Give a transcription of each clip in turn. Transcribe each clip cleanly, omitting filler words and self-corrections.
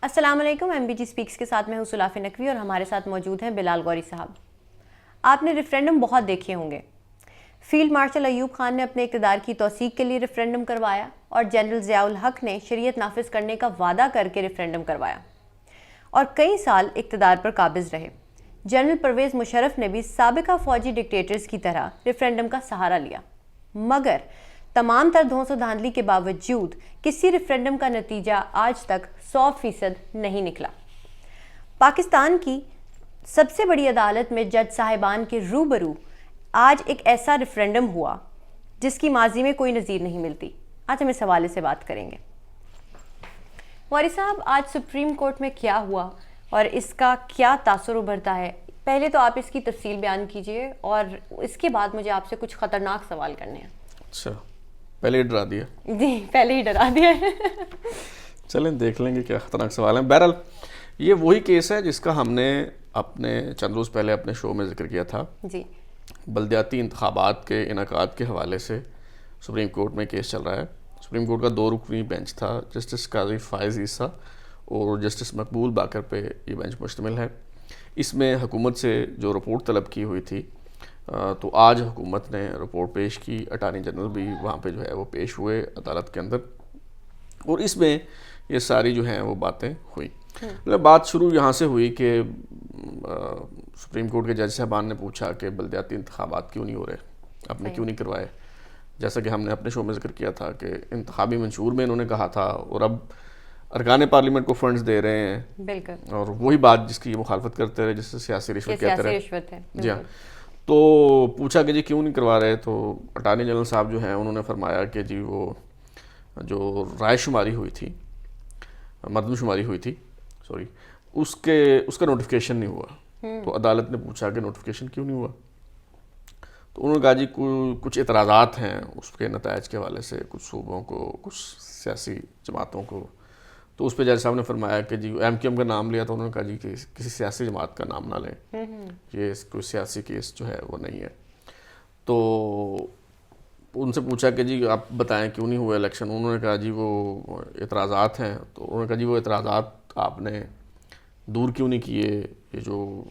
السلام علیکم. M B G speaks کے ساتھ میں ہوں سلاف نقوی اور ہمارے ساتھ موجود ہیں بلال غوری صاحب. آپ نے ریفرینڈم بہت دیکھے ہوں گے. فیلڈ مارشل ایوب خان نے اپنے اقتدار کی توثیق کے لیے ریفرینڈم کروایا اور جنرل ضیاء الحق نے شریعت نافذ کرنے کا وعدہ کر کے ریفرینڈم کروایا اور کئی سال اقتدار پر قابض رہے. جنرل پرویز مشرف نے بھی سابقہ فوجی ڈکٹیٹرز کی طرح ریفرینڈم کا سہارا لیا، مگر تمام تر دھونس و دھاندلی کے باوجود کسی ریفرینڈم کا نتیجہ آج تک 100% نہیں نکلا. پاکستان کی سب سے بڑی عدالت میں جج صاحبان کے روبرو آج ایک ایسا ریفرینڈم ہوا جس کی ماضی میں کوئی نظیر نہیں ملتی. آج ہم اس حوالے سے بات کریں گے. غوری صاحب، آج سپریم کورٹ میں کیا ہوا اور اس کا کیا تاثر ابھرتا ہے؟ پہلے تو آپ اس کی تفصیل بیان کیجئے اور اس کے بعد مجھے آپ سے کچھ خطرناک سوال کرنے ہیں. اچھا، پہلے ہی ڈرا دیا. جی، پہلے ہی ڈرا دیا ہے. چلیں دیکھ لیں گے کیا خطرناک سوال ہیں. بہرحال یہ وہی کیس ہے جس کا ہم نے اپنے چند روز پہلے اپنے شو میں ذکر کیا تھا. جی، بلدیاتی انتخابات کے انعقاد کے حوالے سے سپریم کورٹ میں کیس چل رہا ہے. سپریم کورٹ کا 2 رکنی بینچ تھا. جسٹس قاضی فائز عیسیٰ اور جسٹس مقبول باقر پہ یہ بینچ مشتمل ہے. اس میں حکومت سے جو رپورٹ طلب کی ہوئی تھی تو آج حکومت نے رپورٹ پیش کی. اٹارنی جنرل بھی وہاں پہ جو ہے وہ پیش ہوئے عدالت کے اندر اور اس میں یہ ساری جو ہیں وہ باتیں ہوئی. بات شروع یہاں سے ہوئی کہ سپریم کورٹ کے جج صاحبان نے پوچھا کہ بلدیاتی انتخابات کیوں نہیں ہو رہے، آپ نے کیوں نہیں کروائے. جیسا کہ ہم نے اپنے شو میں ذکر کیا تھا کہ انتخابی منشور میں انہوں نے کہا تھا اور اب ارکان پارلیمنٹ کو فنڈز دے رہے ہیں. بالکل. اور وہی بات جس کی یہ مخالفت کرتے رہے، جس سے سیاسی رشوت کہتے رہے. جی ہاں. تو پوچھا کہ جی کیوں نہیں کروا رہے، تو اٹارنی جنرل صاحب جو ہیں انہوں نے فرمایا کہ جی وہ جو رائے شماری ہوئی تھی، مردم شماری ہوئی تھی اس کا نوٹیفیکیشن نہیں ہوا. تو عدالت نے پوچھا کہ نوٹیفیکیشن کیوں نہیں ہوا، تو انہوں نے کہا جی کچھ اعتراضات ہیں اس کے نتائج کے حوالے سے، کچھ صوبوں کو، کچھ سیاسی جماعتوں کو. تو اس پہ جج صاحب نے فرمایا کہ جی ایم کیو ایم کا نام لیا، تو انہوں نے کہا جی کہ کسی سیاسی جماعت کا نام نہ لیں، یہ کوئی سیاسی کیس جو ہے وہ نہیں ہے. تو ان سے پوچھا کہ جی آپ بتائیں کیوں نہیں ہوا الیکشن. انہوں نے کہا جی وہ اعتراضات ہیں. تو انہوں نے کہا جی وہ اعتراضات آپ نے دور کیوں نہیں کیے. یہ جو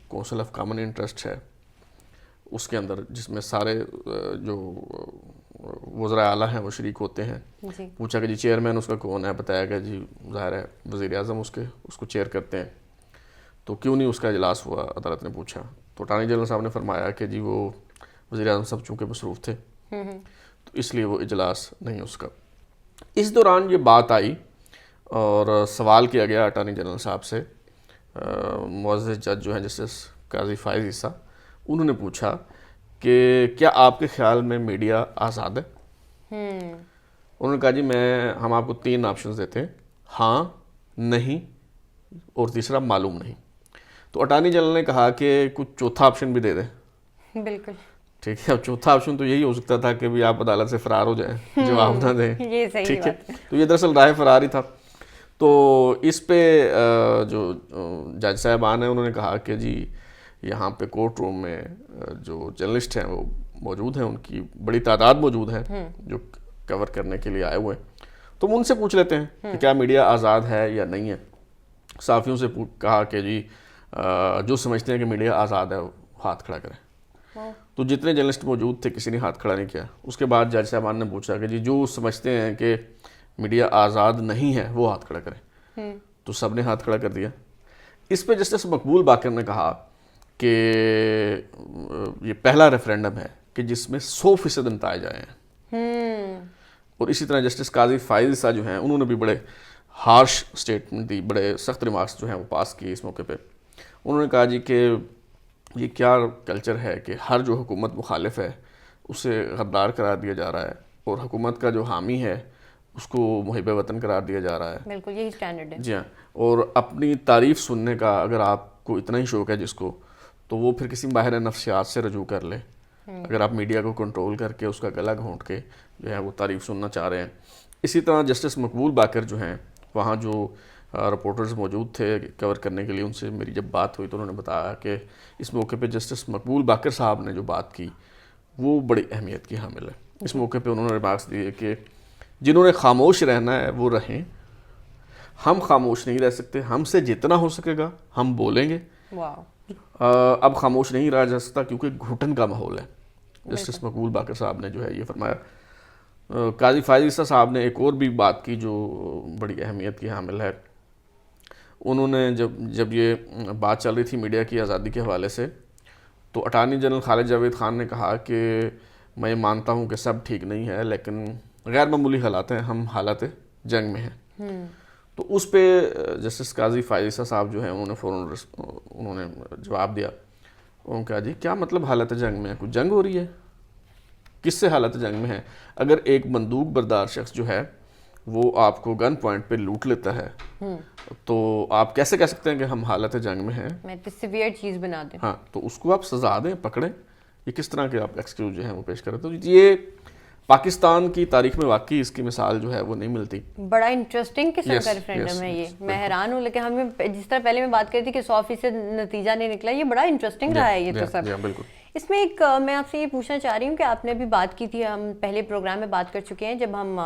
کونسل آف کامن انٹرسٹ ہے اس کے اندر جس میں سارے جو وزراء اعلیٰ ہیں وہ شریک ہوتے ہیں. پوچھا کہ جی چیئرمین اس کا کون ہے، بتایا کہ جی ظاہر ہے وزیر اعظم اس کو چیئر کرتے ہیں. تو کیوں نہیں اس کا اجلاس ہوا، عدالت نے پوچھا. تو اٹارنی جنرل صاحب نے فرمایا کہ جی وہ وزیر اعظم صاحب چونکہ مصروف تھے تو اس لیے وہ اجلاس نہیں اس کا. اس دوران یہ بات آئی اور سوال کیا گیا اٹارنی جنرل صاحب سے. معزز جج جو ہیں جسٹس قاضی فائز عیسیٰ، انہوں نے پوچھا کہ کیا آپ کے خیال میں میڈیا آزاد ہے. انہوں نے کہا جی ہم آپ کو 3 آپشنز دیتے ہیں، ہاں، نہیں اور تیسرا معلوم نہیں. تو اٹارنی جنرل نے کہا کہ کچھ چوتھا آپشن بھی دے دیں. بالکل ٹھیک ہے. اب چوتھا آپشن تو یہی ہو سکتا تھا کہ بھی آپ عدالت سے فرار ہو جائیں، جواب نہ دیں. ٹھیک ہے. تو یہ دراصل راہ فرار ہی تھا. تو اس پہ جو جج صاحبان ہیں انہوں نے کہا کہ جی یہاں پہ کورٹ روم میں جو جرنلسٹ ہیں وہ موجود ہیں، ان کی بڑی تعداد موجود ہے جو کور کرنے کے لیے آئے ہوئے ہیں. تو ہم ان سے پوچھ لیتے ہیں کہ کیا میڈیا آزاد ہے یا نہیں ہے. صحافیوں سے کہا کہ جی جو سمجھتے ہیں کہ میڈیا آزاد ہے وہ ہاتھ کھڑا کریں. تو جتنے جرنلسٹ موجود تھے کسی نے ہاتھ کھڑا نہیں کیا. اس کے بعد جج صاحبان نے پوچھا کہ جی جو سمجھتے ہیں کہ میڈیا آزاد نہیں ہے وہ ہاتھ کھڑا کریں. تو سب نے ہاتھ کھڑا کر دیا. اس پہ جسٹس مقبول باقر نے کہا کہ یہ پہلا ریفرینڈم ہے کہ جس میں 100% نتائج آئے ہیں. اور اسی طرح جسٹس قاضی فائز عیسیٰ جو ہیں انہوں نے بھی بڑے ہارش سٹیٹمنٹ دی، بڑے سخت ریمارکس جو ہیں وہ پاس کیے اس موقع پہ. انہوں نے کہا جی کہ یہ کیا کلچر ہے کہ ہر جو حکومت مخالف ہے اسے غدار قرار دیا جا رہا ہے اور حکومت کا جو حامی ہے اس کو محب وطن قرار دیا جا رہا ہے. بالکل یہی سٹینڈرڈ ہے. جی ہاں. اور اپنی تعریف سننے کا اگر آپ کو اتنا ہی شوق ہے جس کو، تو وہ پھر کسی ماہر نفسیات سے رجوع کر لے. اگر آپ میڈیا کو کنٹرول کر کے اس کا گلا گھونٹ کے جو ہے وہ تعریف سننا چاہ رہے ہیں. اسی طرح جسٹس مقبول باقر جو ہیں وہاں جو رپورٹرز موجود تھے کور کرنے کے لیے، ان سے میری جب بات ہوئی تو انہوں نے بتایا کہ اس موقع پہ جسٹس مقبول باقر صاحب نے جو بات کی وہ بڑی اہمیت کی حامل ہے. اس موقع پہ انہوں نے ریمارکس دیے کہ جنہوں نے خاموش رہنا ہے وہ رہیں، ہم خاموش نہیں رہ سکتے, ہم سے جتنا ہو سکے گا ہم بولیں گے. واو. اب خاموش نہیں رہا جا سکتا کیونکہ گھٹن کا ماحول ہے. جسٹس مقبول باقر صاحب نے جو ہے یہ فرمایا. قاضی فائز عیسیٰ صاحب نے ایک اور بھی بات کی جو بڑی اہمیت کی حامل ہے. انہوں نے جب یہ بات چل رہی تھی میڈیا کی آزادی کے حوالے سے, تو اٹارنی جنرل خالد جاوید خان نے کہا کہ میں یہ مانتا ہوں کہ سب ٹھیک نہیں ہے لیکن غیر معمولی حالات ہیں, ہم حالت جنگ میں ہیں. تو اس پہ جسٹس قاضی فائز عیسیٰ صاحب جو ہیں انہوں نے فوراً جواب دیا. انہوں نے کہا جی کیا مطلب حالت جنگ میں ہے؟ کوئی جنگ ہو رہی ہے؟ کس سے حالت جنگ میں ہے؟ اگر ایک بندوق بردار شخص جو ہے وہ آپ کو گن پوائنٹ پہ لوٹ لیتا ہے تو آپ کیسے کہہ سکتے ہیں کہ ہم حالت جنگ میں ہیں؟ میں سیویئر چیز بنا دیں. ہاں, تو اس کو آپ سزا دیں, پکڑیں. یہ کس طرح کے آپ ایکسکیوز جو ہیں وہ پیش کریں؟ تو یہ پاکستان کی تاریخ میں واقعی اس کی مثال جو ہے وہ نہیں ملتی. بڑا انٹرسٹنگ قسم کا ریفرینڈم ہے یہ. میں حیران ہوں, لیکن ہمیں جس طرح پہلے میں بات کری تھی کہ 100% نتیجہ نہیں نکلا, یہ بڑا انٹرسٹنگ رہا ہے یہ تو سب. بالکل. اس میں ایک میں آپ سے یہ پوچھنا چاہ رہی ہوں کہ آپ نے بھی بات کی تھی, ہم پہلے پروگرام میں بات کر چکے ہیں جب ہم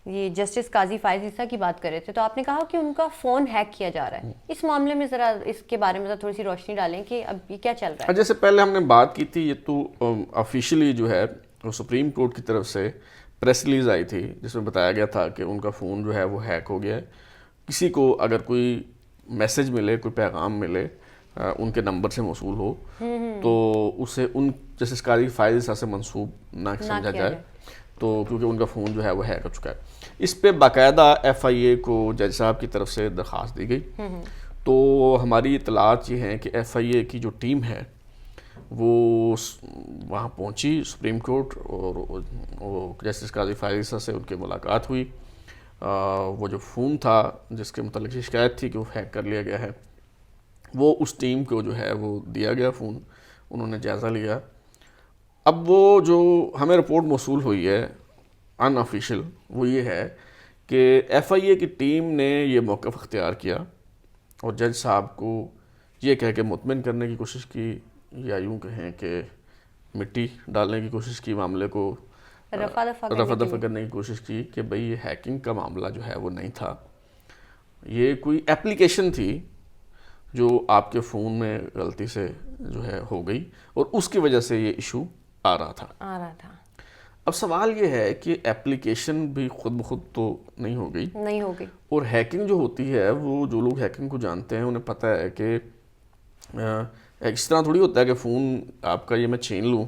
یہ جسٹس قاضی فائز عیسیٰ کی بات کر رہے تھے, تو آپ نے کہا کہ ان کا فون ہیک کیا جا رہا ہے. اس معاملے میں ذرا اس کے بارے میں تھوڑی سی روشنی ڈالیں کہ اب یہ کیا چل رہا ہے. جیسے پہلے ہم نے بات کی تھی, یہ تو آفیشلی جو ہے وہ سپریم کورٹ کی طرف سے پریس ریلیز آئی تھی جس میں بتایا گیا تھا کہ ان کا فون جو ہے وہ ہیک ہو گیا ہے. کسی کو اگر کوئی میسج ملے, کوئی پیغام ملے ان کے نمبر سے موصول ہو تو اسے ان جیسے قاضی فائز عیسیٰ سے منسوب نہ سمجھا جائے, تو کیونکہ ان کا فون جو ہے وہ ہیک ہو چکا ہے. اس پہ باقاعدہ ایف آئی اے کو جج صاحب کی طرف سے درخواست دی گئی. تو ہماری اطلاعات یہ ہیں کہ ایف آئی اے کی جو ٹیم ہے وہ وہاں پہنچی سپریم کورٹ, اور جسٹس قاضی فائز عیسیٰ سے ان کی ملاقات ہوئی. وہ جو فون تھا جس کے متعلق شکایت تھی کہ وہ ہیک کر لیا گیا ہے, وہ اس ٹیم کو جو ہے وہ دیا گیا فون, انہوں نے جائزہ لیا. اب وہ جو ہمیں رپورٹ موصول ہوئی ہے ان آفیشیل وہ یہ ہے کہ ایف آئی اے کی ٹیم نے یہ موقف اختیار کیا اور جج صاحب کو یہ کہہ کے مطمئن کرنے کی کوشش کی, یا یوں کہیں کہ مٹی ڈالنے کی کوشش کی, معاملے کو رفع دفع کرنے کی کوشش کی کہ بھئی یہ ہیکنگ کا معاملہ جو ہے وہ نہیں تھا, یہ کوئی اپلیکیشن تھی جو آپ کے فون میں غلطی سے جو ہے ہو گئی اور اس کی وجہ سے یہ ایشو آ رہا تھا. اب سوال یہ ہے کہ اپلیکیشن بھی خود بخود تو نہیں ہو گئی, اور ہیکنگ جو ہوتی ہے وہ جو لوگ ہیکنگ کو جانتے ہیں انہیں پتہ ہے کہ اس طرح تھوڑی ہوتا ہے کہ فون آپ کا یہ میں چھین لوں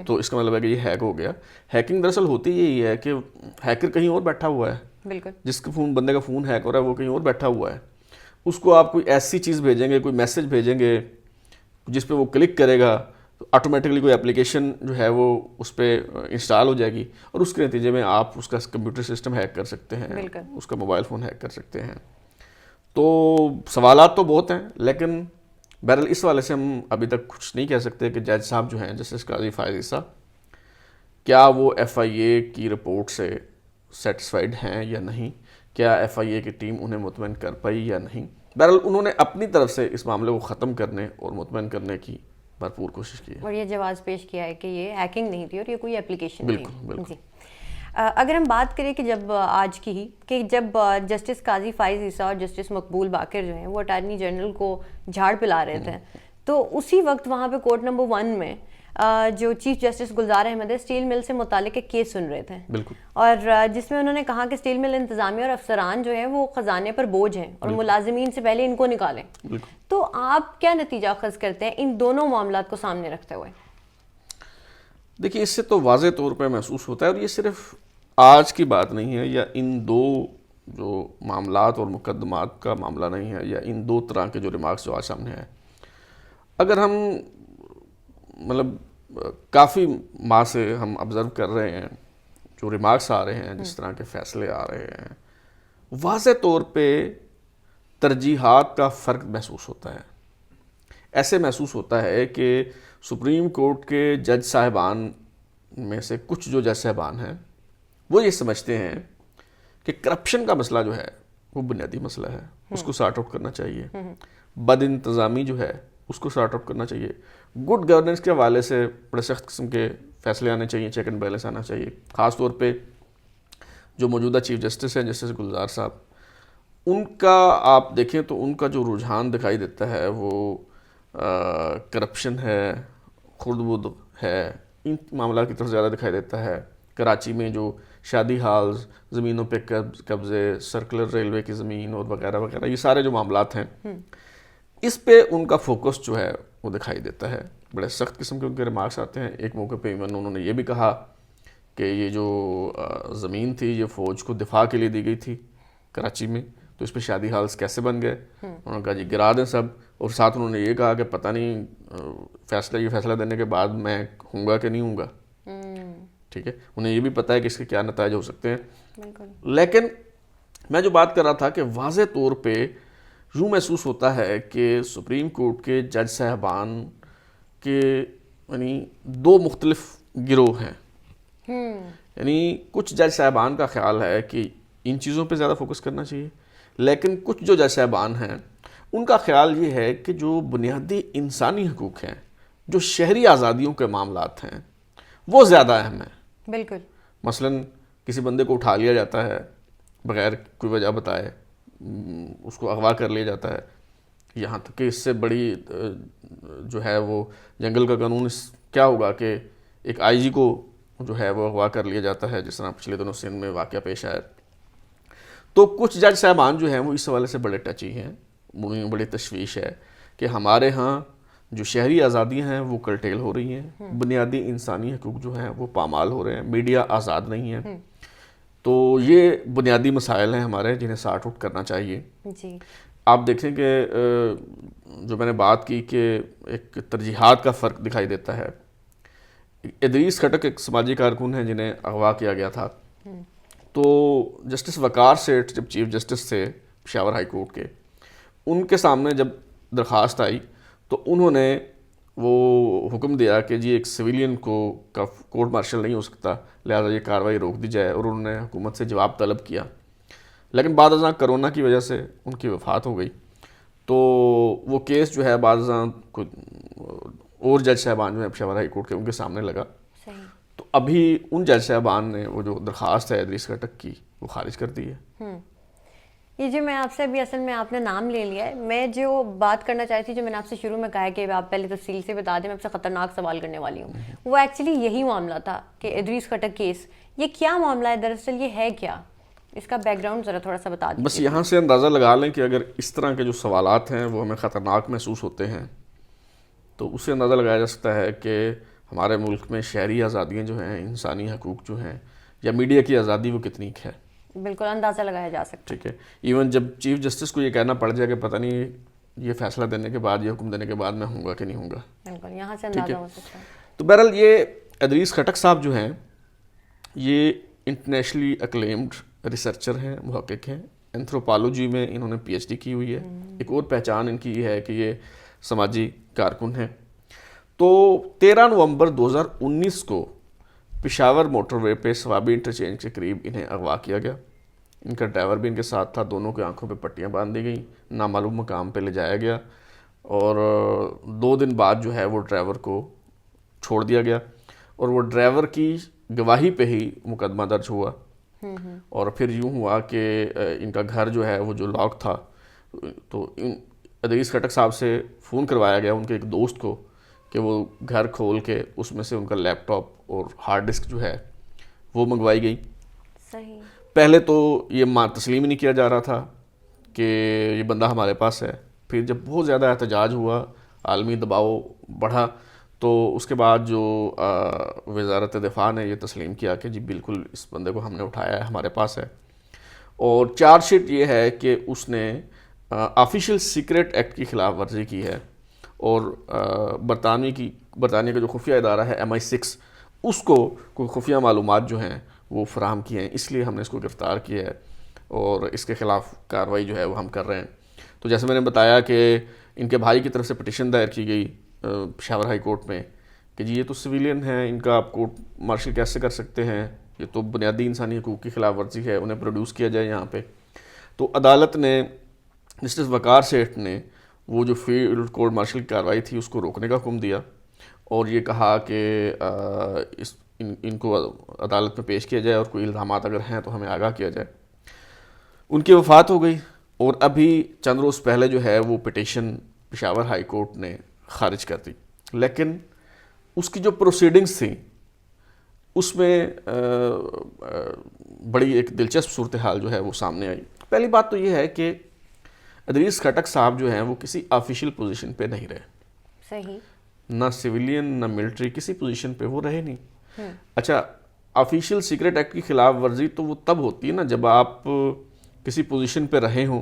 تو اس کا مطلب ہے کہ یہ ہیک ہو گیا. ہیکنگ دراصل ہوتی یہی ہے کہ ہیکر کہیں اور بیٹھا ہوا ہے, بالکل جس کا فون بندے کا فون ہیک ہو رہا ہے وہ کہیں اور بیٹھا ہوا ہے, اس کو آپ کوئی ایسی چیز بھیجیں گے, کوئی میسج بھیجیں گے جس پہ وہ کلک کرے گا تو آٹومیٹکلی کوئی اپلیکیشن جو ہے وہ اس پہ انسٹال ہو جائے گی, اور اس کے نتیجے میں آپ اس کا کمپیوٹر سسٹم ہیک کر سکتے ہیں, اس کا موبائل فون ہیک کر سکتے ہیں. تو سوالات تو بہت ہیں, لیکن بہرحال اس والے سے ہم ابھی تک کچھ نہیں کہہ سکتے کہ جج صاحب جو ہیں جسٹس قاضی فائز عیسیٰ کیا وہ ایف آئی اے کی رپورٹ سے سیٹسفائیڈ ہیں یا نہیں, کیا ایف آئی اے کی ٹیم انہیں مطمئن کر پائی یا نہیں. بہرحال انہوں نے اپنی طرف سے اس معاملے کو ختم کرنے اور مطمئن کرنے کی بھرپور کوشش کی ہے, اور یہ جواز پیش کیا ہے کہ یہ ہیکنگ نہیں تھی اور یہ کوئی اپلیکیشن بالکل تھی. بالکل. جی, اگر ہم بات کریں کہ جب آج کی ہی کہ جب جسٹس قاضی فائز عیسیٰ اور جسٹس مقبول باقر جو ہیں وہ اٹارنی جنرل کو جھاڑ پلا رہے تھے, تو اسی وقت وہاں پہ کورٹ نمبر 1 میں جو چیف جسٹس گلزار احمد ہے اسٹیل مل سے متعلق ایک کیس سن رہے تھے, بالکل, اور جس میں انہوں نے کہا کہ اسٹیل مل انتظامیہ اور افسران جو ہیں وہ خزانے پر بوجھ ہیں اور ملازمین سے پہلے ان کو نکالیں. تو آپ کیا نتیجہ اخذ کرتے ہیں ان دونوں معاملات کو سامنے رکھتے ہوئے؟ دیکھیے اس سے تو واضح طور پہ محسوس ہوتا ہے, اور یہ صرف آج کی بات نہیں ہے یا ان دو جو معاملات اور مقدمات کا معاملہ نہیں ہے یا ان دو طرح کے جو ریمارکس جو آج سامنے ہیں. اگر ہم مطلب کافی ماہ سے ہم آبزرو کر رہے ہیں جو ریمارکس آ رہے ہیں, جس طرح کے فیصلے آ رہے ہیں, واضح طور پہ ترجیحات کا فرق محسوس ہوتا ہے. ایسے محسوس ہوتا ہے کہ سپریم کورٹ کے جج صاحبان میں سے کچھ جو جج صاحبان ہیں وہ یہ سمجھتے ہیں کہ کرپشن کا مسئلہ جو ہے وہ بنیادی مسئلہ ہے, اس کو سارٹ آؤٹ کرنا چاہیے. بد انتظامی جو ہے اس کو سارٹ آؤٹ کرنا چاہیے. گڈ گورننس کے حوالے سے بڑے سخت قسم کے فیصلے آنے چاہیے, چیک اینڈ بیلنس آنا چاہیے. خاص طور پہ جو موجودہ چیف جسٹس ہیں جسٹس گلزار صاحب, ان کا آپ دیکھیں تو ان کا جو رجحان دکھائی دیتا ہے وہ کرپشن ہے, خرد برد ہے, ان معاملات کی طرف زیادہ دکھائی دیتا ہے. کراچی میں جو شادی ہالز, زمینوں پہ قبضے, سرکولر ریلوے کی زمین اور وغیرہ وغیرہ, یہ سارے جو معاملات ہیں اس پہ ان کا فوکس جو ہے وہ دکھائی دیتا ہے. بڑے سخت قسم کے ان کے ریمارکس آتے ہیں. ایک موقع پہ ایون انہوں نے یہ بھی کہا کہ یہ جو زمین تھی یہ فوج کو دفاع کے لیے دی گئی تھی کراچی میں, تو اس پہ شادی ہالز کیسے بن گئے. انہوں نے کہا جی گرا دیں سب, اور ساتھ انہوں نے یہ کہا کہ پتہ نہیں یہ فیصلہ دینے کے بعد میں ہوں گا کہ نہیں ہوں گا. ٹھیک ہے, انہیں یہ بھی پتہ ہے کہ اس کے کیا نتائج ہو سکتے ہیں. لیکن میں جو بات کر رہا تھا کہ واضح طور پہ یوں محسوس ہوتا ہے کہ سپریم کورٹ کے جج صاحبان کے یعنی دو مختلف گروہ ہیں. یعنی کچھ جج صاحبان کا خیال ہے کہ ان چیزوں پہ زیادہ فوکس کرنا چاہیے, لیکن کچھ جو جج صاحبان ہیں ان کا خیال یہ ہے کہ جو بنیادی انسانی حقوق ہیں, جو شہری آزادیوں کے معاملات ہیں, وہ زیادہ اہم ہیں. بالکل. مثلاً کسی بندے کو اٹھا لیا جاتا ہے بغیر کوئی وجہ بتائے, اس کو اغوا کر لیا جاتا ہے, یہاں تک کہ اس سے بڑی جو ہے وہ جنگل کا قانون کیا ہوگا کہ ایک آئی جی کو جو ہے وہ اغوا کر لیا جاتا ہے, جس طرح پچھلے دنوں سندھ میں واقعہ پیش آیا. تو کچھ جج صاحبان جو ہیں وہ اس حوالے سے بڑے ٹچی ہیں, انہیں بڑی تشویش ہے کہ ہمارے ہاں جو شہری آزادیاں ہیں وہ کرٹیل ہو رہی ہیں, بنیادی انسانی حقوق جو ہیں وہ پامال ہو رہے ہیں, میڈیا آزاد نہیں ہے. تو یہ بنیادی مسائل ہیں ہمارے جنہیں سارٹ آؤٹ کرنا چاہیے. جی آپ دیکھیں کہ جو میں نے بات کی کہ ایک ترجیحات کا فرق دکھائی دیتا ہے. ادریس خٹک ایک سماجی کارکن ہیں جنہیں اغوا کیا گیا تھا, تو جسٹس وقار سیٹھ جب چیف جسٹس تھے پشاور ہائی کورٹ کے, ان کے سامنے جب درخواست آئی تو انہوں نے وہ حکم دیا کہ جی ایک سویلین کو کورٹ مارشل نہیں ہو سکتا, لہذا یہ کارروائی روک دی جائے, اور انہوں نے حکومت سے جواب طلب کیا. لیکن بعد ازاں کرونا کی وجہ سے ان کی وفات ہو گئی, تو وہ کیس جو ہے بعد ازاں اور جج صاحبان جو ہیں پشاور ہائی کورٹ کے ان کے سامنے لگا. تو ابھی ان جج صاحبان نے وہ جو درخواست ہے ادریس خٹک کی وہ خارج کر دی ہے. یہ جو میں آپ سے ابھی اصل میں آپ نے نام لے لیا ہے, میں جو بات کرنا چاہتی تھی, جو میں نے آپ سے شروع میں کہا کہ آپ پہلے تفصیل سے بتا دیں, میں آپ سے خطرناک سوال کرنے والی ہوں, وہ ایکچولی یہی معاملہ تھا کہ ادریس خٹک کیس, یہ کیا معاملہ ہے دراصل, یہ ہے کیا, اس کا بیک گراؤنڈ ذرا تھوڑا سا بتا دیں. بس یہاں سے اندازہ لگا لیں کہ اگر اس طرح کے جو سوالات ہیں وہ ہمیں خطرناک محسوس ہوتے ہیں تو اس سے اندازہ لگایا جا سکتا ہے کہ ہمارے ملک میں شہری آزادیاں جو ہیں, انسانی حقوق جو ہیں, یا میڈیا کی آزادی وہ کتنی ہے. بالکل اندازہ لگایا جا سکتا ہے. ٹھیک ہے, ایون جب چیف جسٹس کو یہ کہنا پڑ جائے کہ پتہ نہیں یہ فیصلہ دینے کے بعد, یہ حکم دینے کے بعد میں ہوں گا کہ نہیں ہوں گا. بالکل یہاں سے اندازہ ہو سکتا ہے. تو بہرحال یہ ادریس خٹک صاحب جو ہیں یہ انٹرنیشنلی اکلیمڈ ریسرچر ہیں, محقق ہیں, اینتھروپالوجی میں انہوں نے پی ایچ ڈی کی ہوئی ہے. ایک اور پہچان ان کی یہ ہے کہ یہ سماجی کارکن ہیں. تو 13 نومبر 2019 کو پشاور موٹر وے پہ ثوابی انٹرچینج کے قریب انہیں اغوا کیا گیا. ان کا ڈرائیور بھی ان کے ساتھ تھا, دونوں کی آنکھوں پہ پٹیاں باندھ دی گئیں, نامعلوم مقام پہ لے جایا گیا, اور 2 دن بعد جو ہے وہ ڈرائیور کو چھوڑ دیا گیا, اور وہ ڈرائیور کی گواہی پہ ہی مقدمہ درج ہوا. اور پھر یوں ہوا کہ ان کا گھر جو ہے وہ جو لاک تھا, تو ادریس خٹک صاحب سے فون کروایا گیا ان کے ایک دوست کو کہ وہ گھر کھول کے اس میں سے ان کا لیپ ٹاپ اور ہارڈ ڈسک جو ہے وہ منگوائی گئی. صحیح. پہلے تو یہ تسلیم ہی نہیں کیا جا رہا تھا کہ یہ بندہ ہمارے پاس ہے. پھر جب بہت زیادہ احتجاج ہوا, عالمی دباؤ بڑھا, تو اس کے بعد جو وزارت دفاع نے یہ تسلیم کیا کہ جی بالکل اس بندے کو ہم نے اٹھایا ہے, ہمارے پاس ہے. اور چارج شیٹ یہ ہے کہ اس نے آفیشیل سیکرٹ ایکٹ کی خلاف ورزی کی ہے, اور برطانیہ کا جو خفیہ ادارہ ہے MI6 اس کو کوئی خفیہ معلومات جو ہیں وہ فراہم کیے ہیں, اس لیے ہم نے اس کو گرفتار کیا ہے اور اس کے خلاف کارروائی جو ہے وہ ہم کر رہے ہیں. تو جیسے میں نے بتایا کہ ان کے بھائی کی طرف سے پٹیشن دائر کی گئی پشاور ہائی کورٹ میں کہ جی یہ تو سویلین ہیں, ان کا آپ کورٹ مارشل کیسے کر سکتے ہیں, یہ تو بنیادی انسانی حقوق کی خلاف ورزی ہے, انہیں پروڈیوس کیا جائے یہاں پہ. تو عدالت نے, جسٹس وقار سیٹھ نے وہ جو فیلڈ کورٹ مارشل کی کارروائی تھی اس کو روکنے کا حکم دیا, اور یہ کہا کہ ان کو عدالت میں پیش کیا جائے اور کوئی الزامات اگر ہیں تو ہمیں آگاہ کیا جائے. ان کی وفات ہو گئی اور ابھی چند روز پہلے جو ہے وہ پٹیشن پشاور ہائی کورٹ نے خارج کر دی، لیکن اس کی جو پروسیڈنگز تھیں اس میں بڑی ایک دلچسپ صورتحال جو ہے وہ سامنے آئی. پہلی بات تو یہ ہے کہ ادریس خٹک صاحب جو ہیں وہ کسی آفیشیل پوزیشن پہ نہیں رہے، صحیح، نہ سویلین نہ ملٹری، کسی پوزیشن پہ وہ رہے نہیں. اچھا، آفیشیل سیکرٹ ایکٹ کی خلاف ورزی تو وہ تب ہوتی ہے نا جب آپ کسی پوزیشن پہ رہے ہوں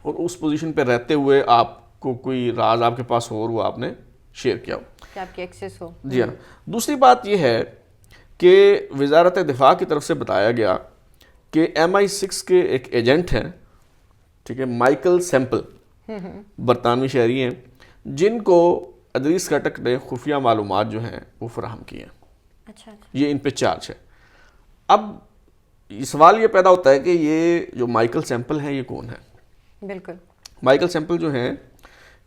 اور اس پوزیشن پہ رہتے ہوئے آپ کو کوئی راز آپ کے پاس ہو اور وہ آپ نے شیئر کیا ہو، کہ آپ کی ایکسیس ہو. جی ہاں. دوسری بات یہ ہے کہ وزارت دفاع کی طرف سے بتایا گیا کہ MI6 کے ایک ایجنٹ ہیں، ٹھیک ہے، مائیکل سیمپل، برطانوی شہری ہیں، جن کو ادریس خٹک نے خفیہ معلومات جو ہیں وہ فراہم کی ہیں. اچھا، یہ ان پہ چارج ہے. اب سوال یہ پیدا ہوتا ہے کہ یہ جو مائیکل سیمپل ہیں یہ کون ہے؟ بالکل. مائیکل سیمپل جو ہیں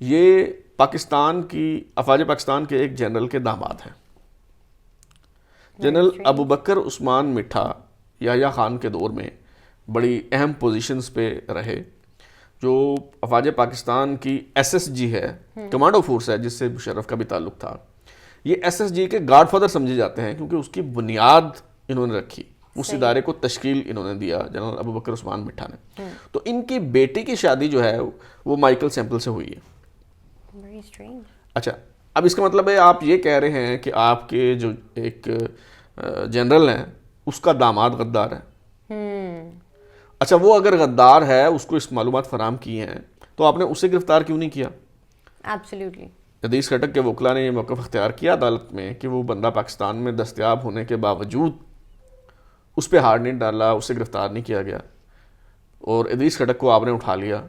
یہ پاکستان کی افواج پاکستان کے ایک جنرل کے داماد ہیں. جنرل ابو بکر عثمان مٹھا یحییٰ خان کے دور میں بڑی اہم پوزیشنز پہ رہے. جو افواج پاکستان کی SSG ہے، کمانڈو فورس ہے، جس سے مشرف کا بھی تعلق تھا، یہ SSG کے گاڈ فادر سمجھے جاتے ہیں کیونکہ اس کی بنیاد انہوں نے رکھی، اس ادارے کو تشکیل انہوں نے دیا، جنرل ابو بکر عثمان مٹھا نے. تو ان کی بیٹی کی شادی جو ہے وہ مائیکل سیمپل سے ہوئی ہے. اچھا، اب اس کا مطلب ہے آپ یہ کہہ رہے ہیں کہ آپ کے جو ایک جنرل ہیں اس کا داماد غدار ہے. اچھا، وہ اگر غدار ہے، اس کو اس معلومات فراہم کی ہیں، تو آپ نے اسے گرفتار کیوں نہیں کیا؟ ایبسلیوٹلی. ادریس خٹک کے وکلاء نے یہ موقف اختیار کیا عدالت میں کہ وہ بندہ پاکستان میں دستیاب ہونے کے باوجود اس پہ ہار نہیں ڈالا، اسے گرفتار نہیں کیا گیا، اور ادریس خٹک کو آپ نے اٹھا لیا.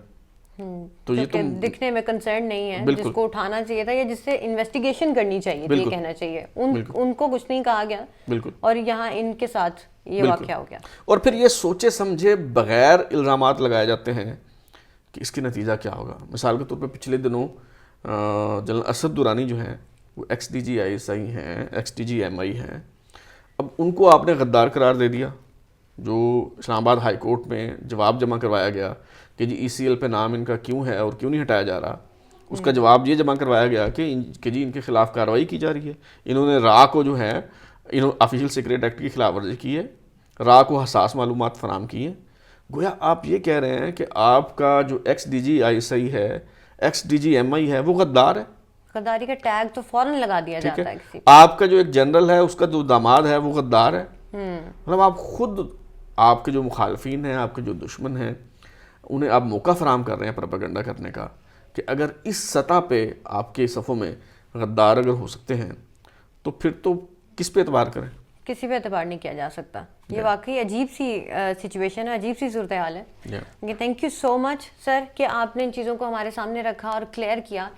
تو یہ تو دکھنے میں کنسرن نہیں ہے، جس کو اٹھانا چاہیے تھا یا جس سے انویسٹیگیشن کرنی چاہیے تھی، یہ کہنا چاہیے. ان کو کچھ نہیں کہا گیا، بالکل، اور یہاں ان کے ساتھ یہ واقعہ ہو گیا. اور پھر یہ سوچے سمجھے بغیر الزامات لگائے جاتے ہیں کہ اس کی نتیجہ کیا ہوگا. مثال کے طور پہ پچھلے دنوں جنرل اسد درانی جو ہیں وہ XDG ISI ہیں، XDG MI ہیں. اب ان کو آپ نے غدار قرار دے دیا. جو اسلام آباد ہائی کورٹ میں جواب جمع کروایا گیا کہ جی ECL پہ نام ان کا کیوں ہے اور کیوں نہیں ہٹایا جا رہا، اس کا جواب یہ جمع کروایا گیا کہ جی ان کے خلاف کارروائی کی جا رہی ہے. انہوں نے را کو جو ہے آفیشیل سیکرٹ ایکٹ کی خلاف ورزی کی ہے، را کو حساس معلومات فراہم کی ہیں. گویا آپ یہ کہہ رہے ہیں کہ آپ کا جو XDG ISI ہے، XDG MI ہے، وہ غدار ہے. غداری کا ٹیگ تو فوراً لگا دیا جاتا ہے کسی. آپ کا جو ایک جنرل ہے، اس کا جو داماد ہے، وہ غدار ہے. مطلب آپ خود، آپ کے جو مخالفین ہیں، آپ کے جو دشمن ہیں، انہیں آپ موقع فراہم کر رہے ہیں پروپیگنڈا کرنے کا کہ اگر اس سطح پہ آپ کے صفوں میں غدار اگر ہو سکتے ہیں تو پھر تو کس پہ اعتبار کریں؟ کسی پہ اعتبار نہیں کیا جا سکتا. یہ واقعی عجیب سی سچویشن ہے، عجیب سی صورتحال ہے. تھینک یو سو مچ سر کہ آپ نے ان چیزوں کو ہمارے سامنے رکھا اور کلیئر کیا.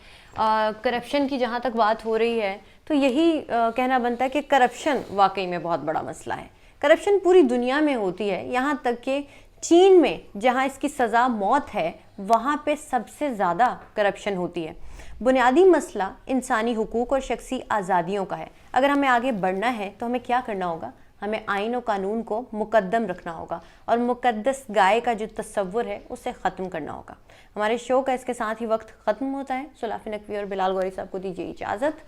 کرپشن کی جہاں تک بات ہو رہی ہے تو یہی کہنا بنتا ہے کہ کرپشن واقعی میں بہت بڑا مسئلہ ہے. کرپشن پوری دنیا میں ہوتی ہے، یہاں تک کہ چین میں جہاں اس کی سزا موت ہے وہاں پہ سب سے زیادہ کرپشن ہوتی ہے. بنیادی مسئلہ انسانی حقوق اور شخصی آزادیوں کا ہے. اگر ہمیں آگے بڑھنا ہے تو ہمیں کیا کرنا ہوگا؟ ہمیں آئین و قانون کو مقدم رکھنا ہوگا اور مقدس گائے کا جو تصور ہے اسے ختم کرنا ہوگا. ہمارے شو کا اس کے ساتھ ہی وقت ختم ہوتا ہے. سلافی نقوی اور بلال غوری صاحب کو دیجیے اجازت.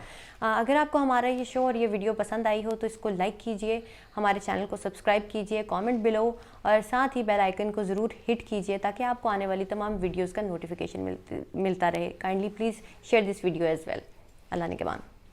اگر آپ کو ہمارا یہ شو اور یہ ویڈیو پسند آئی ہو تو اس کو لائک کیجئے، ہمارے چینل کو سبسکرائب کیجئے، کامنٹ بلو، اور ساتھ ہی بیل آئیکن کو ضرور ہٹ کیجئے تاکہ آپ کو آنے والی تمام ویڈیوز کا نوٹیفیکیشن ملتا رہے. Kindly please share this video as well. اللہ نگہبان.